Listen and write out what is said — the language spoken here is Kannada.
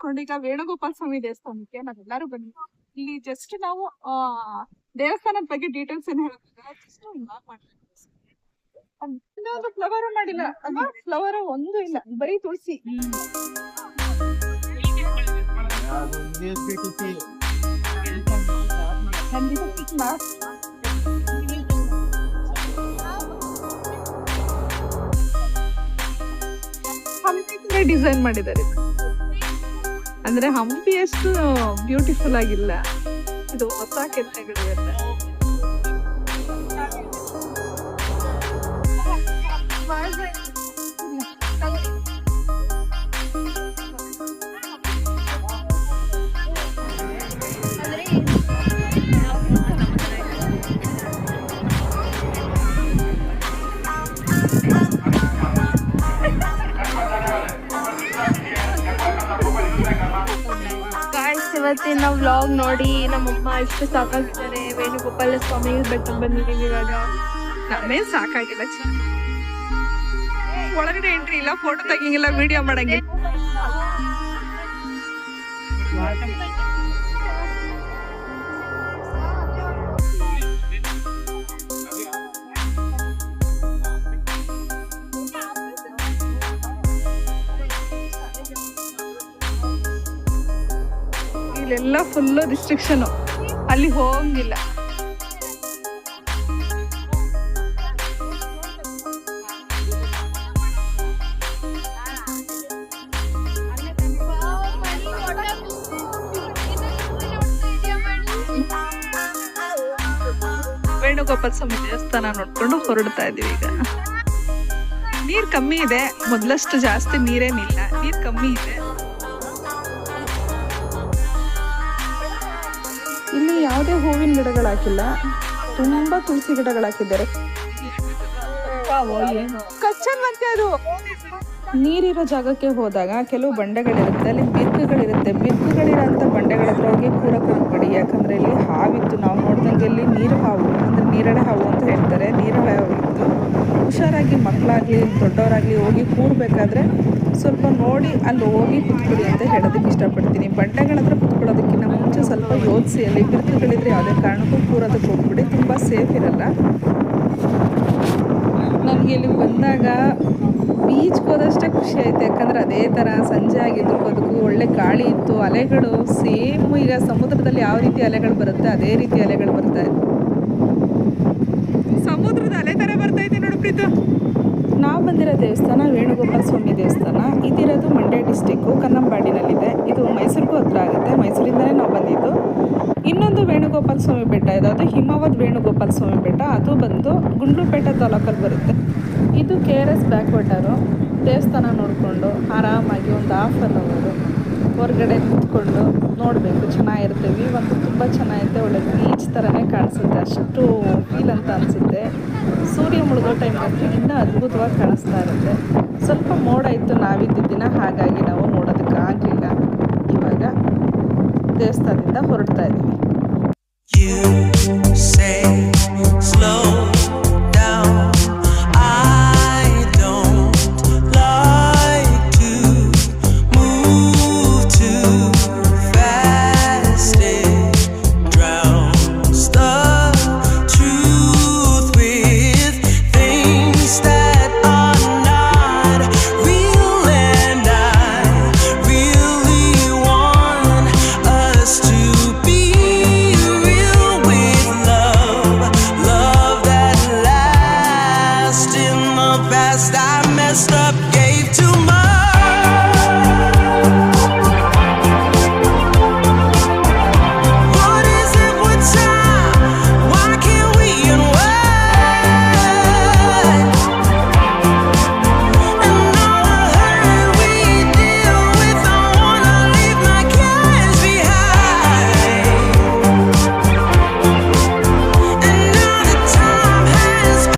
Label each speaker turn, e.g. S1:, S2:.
S1: ಮುಗಿಸ್ಕೊಂಡು ಈಗ ವೇಣುಗೋಪಾಲ ಸ್ವಾಮಿ ದೇವಸ್ಥಾನಕ್ಕೆ ನಾವೆಲ್ಲರೂ ಬನ್ನಿ. ಇಲ್ಲಿ ಜಸ್ಟ್ ನಾವು ದೇವಸ್ಥಾನದ ಬಗ್ಗೆ ಡೀಟೇಲ್ಸ್ ಏನು ಹೇಳೋದಿಲ್ಲ, ಜಸ್ಟ್ ಒಂದು ಫ್ಲವರ್ ಮಾಡಿಲ್ಲ ಅಲ್ವಾ, ಫ್ಲವರ್ ಒಂದು ಇಲ್ಲ, ಬರೀ ತುಳಸಿ. ಹಂಪಿ ಡಿಸೈನ್ ಮಾಡಿದ್ದಾರೆ. ಅಂದ್ರೆ ಹಂಪಿ ಅಷ್ಟು ಬ್ಯೂಟಿಫುಲ್ ಆಗಿಲ್ಲ, ಇದು ಹೊಸ ಕೆತ್ತನೆಗಳಿವೆಲ್ಲ.
S2: ಇವತ್ತಿನ ವ್ಲಾಗ್ ನೋಡಿ ನಮ್ಮಮ್ಮ ಎಷ್ಟು ಸಾಕಾಗಿದ್ದಾರೆ. ವೇಣುಗೋಪಾಲ ಸ್ವಾಮಿ ಬೆಟ್ಟಕ್ಕೆ ಬಂದಿದ್ದೀವಿ ಇವಾಗ.
S1: ನಮ್ಮೇನ್ ಸಾಕಾಗಿಲ್ಲ, ಒಳಗಡೆ ಎಂಟ್ರಿ ಇಲ್ಲ, ಫೋಟೋ ತೆಗಿಂಗಿಲ್ಲ, ವಿಡಿಯೋ ಮಾಡಂಗಿಲ್ಲ. ಇಲ್ಲೆಲ್ಲ ಫುಲ್ ರಿಸ್ಟ್ರಿಕ್ಷನ್, ಅಲ್ಲಿ ಹೋಗಂಗಿಲ್ಲ. ವೇಣುಗೋಪಾಲ ಸ್ವಾಮಿ ದೇವಸ್ಥಾನ ನೋಡ್ಕೊಂಡು ಹೊರಡ್ತಾ ಇದೀವಿ ಈಗ. ನೀರ್ ಕಮ್ಮಿ ಇದೆ, ಮೊದ್ಲಷ್ಟು ಜಾಸ್ತಿ ನೀರೇನಿಲ್ಲ, ನೀರ್ ಕಮ್ಮಿ ಇದೆ. ಇಲ್ಲಿ ಯಾವುದೇ ಹೂವಿನ ಗಿಡಗಳು ಹಾಕಿಲ್ಲ, ತುಂಬಾ ತುಳಸಿ ಗಿಡಗಳು ಹಾಕಿದ್ದಾರೆ. ಅದು ನೀರಿರೋ ಜಾಗಕ್ಕೆ ಹೋದಾಗ ಕೆಲವು ಬಂಡೆಗಳಿರುತ್ತೆ, ಅಲ್ಲಿ ಬಿರುಕುಗಳಿರುತ್ತೆ. ಬಿರುಕುಗಳಿರೋಂಥ ಬಂಡೆಗಳ ಹತ್ರ ಹೋಗಿ ಕೂರಕ್ಕೆ ಹೋಗ್ಬೇಡಿ, ಯಾಕಂದ್ರೆ ಇಲ್ಲಿ ಹಾವಿತ್ತು. ನಾವು ನೋಡ್ದಂಗೆ ಇಲ್ಲಿ ನೀರು ಹಾವು ಅಂದ್ರೆ ನೀರಳೆ ಹಾವು ಅಂತ ಹೇಳ್ತಾರೆ, ನೀರಳೆ ಹಾವು ಇತ್ತು. ಹುಷಾರಾಗಿ ಮಕ್ಕಳಾಗ್ಲಿ ದೊಡ್ಡವರಾಗ್ಲಿ ಹೋಗಿ ಕೂರ್ಬೇಕಾದ್ರೆ ಸ್ವಲ್ಪ ನೋಡಿ ಅಲ್ಲಿ ಹೋಗಿ ಕುತ್ಕೊಳ್ಳಿ ಅಂತ ಹೇಳೋದಕ್ಕೆ ಇಷ್ಟಪಡ್ತೀನಿ. ಬಂಡೆಗಳ ಹತ್ರ ಕುತ್ಕೊಳ್ಳೋದಕ್ಕಿಂತ ಮುಂಚೆ ಸ್ವಲ್ಪ ಯೋಚಿಸಿ, ಅಲ್ಲಿ ಬಿರುಕುಗಳಿದ್ರೆ ಯಾವುದೇ ಕಾರಣಕ್ಕೂ ಕೂರೋದಕ್ಕೆ ಹೋಗ್ಬಿಡಿ, ತುಂಬ ಸೇಫ್ ಇರಲ್ಲ. ನನಗೆ ಇಲ್ಲಿ ಬಂದಾಗ ಬೀಚ್ಗೆ ಹೋದಷ್ಟೇ ಖುಷಿ ಆಯ್ತು, ಯಾಕಂದ್ರೆ ಅದೇ ಥರ ಸಂಜೆ ಆಗಿದ್ದು ಬದುಕು, ಒಳ್ಳೆ ಗಾಳಿ ಇತ್ತು, ಅಲೆಗಳು ಸೇಮ್ ಈಗ ಸಮುದ್ರದಲ್ಲಿ ಯಾವ ರೀತಿ ಅಲೆಗಳು ಬರುತ್ತೆ ಅದೇ ರೀತಿ ಅಲೆಗಳು ಬರ್ತಾ ಇತ್ತು. ಸಮುದ್ರದ ಅಲೆ ಥರ ಬರ್ತಾ ಇದೆ ನೋಡು ಪ್ರೀತು. ನಾವು ಬಂದಿರೋ ದೇವಸ್ಥಾನ ವೇಣುಗೋಪಾಲ ಸ್ವಾಮಿ ದೇವಸ್ಥಾನ. ಇದಿರೋದು ಮಂಡ್ಯ ಡಿಸ್ಟಿಕ್ಕು, ಕನ್ನಂಬಾಡಿನಲ್ಲಿದೆ. ಇದು ಮೈಸೂರಿಗೂ ಹತ್ರ ಆಗುತ್ತೆ, ಮೈಸೂರಿಂದಲೇ ನಾವು ಬಂದಿದ್ದು. ಇನ್ನೊಂದು ವೇಣುಗೋಪಾಲ ಸ್ವಾಮಿ ಬೆಟ್ಟ ಇದೆ, ಅದು ಹಿಮವದ್ ವೇಣುಗೋಪಾಲ ಸ್ವಾಮಿ ಬೆಟ್ಟ. ಅದು ಬಂದು ಗುಂಡ್ಲುಪೇಟೆ ತಾಲೂಕಲ್ಲಿ ಬರುತ್ತೆ. ಇದು KRS ಬ್ಯಾಕ್ ವಾಟರು. ದೇವಸ್ಥಾನ ನೋಡಿಕೊಂಡು ಆರಾಮಾಗಿ ಒಂದು ಹಾಫ್ ಹೊರಗಡೆ ಕೂತ್ಕೊಂಡು ನೋಡಬೇಕು, ಚೆನ್ನಾಗಿರುತ್ತೆ. ವ್ಯೂ ಅಂತೂ ತುಂಬ ಚೆನ್ನಾಗಿರುತ್ತೆ, ಒಳ್ಳೆ ಬೀಚ್ ಥರನೇ ಕಾಣಿಸುತ್ತೆ, ಅಷ್ಟು ಫೀಲ್ ಅಂತ ಅನಿಸುತ್ತೆ. ಸೂರ್ಯ ಮುಳುಗೋ ಟೈಮಲ್ಲಿ ಇನ್ನೂ ಅದ್ಭುತವಾಗಿ ಕಾಣಿಸ್ತಾ ಇರುತ್ತೆ. ಸ್ವಲ್ಪ ಮೋಡ ಇತ್ತು ನಾವಿದ್ದ ದಿನ, ಹಾಗಾಗಿ ನಾವು ನೋಡೋದಕ್ಕೆ ಆಗಲಿಲ್ಲ. ಇವಾಗ ದೇವಸ್ಥಾನದಿಂದ ಹೊರಡ್ತಾ ಇದ್ದೀವಿ.
S3: I messed up.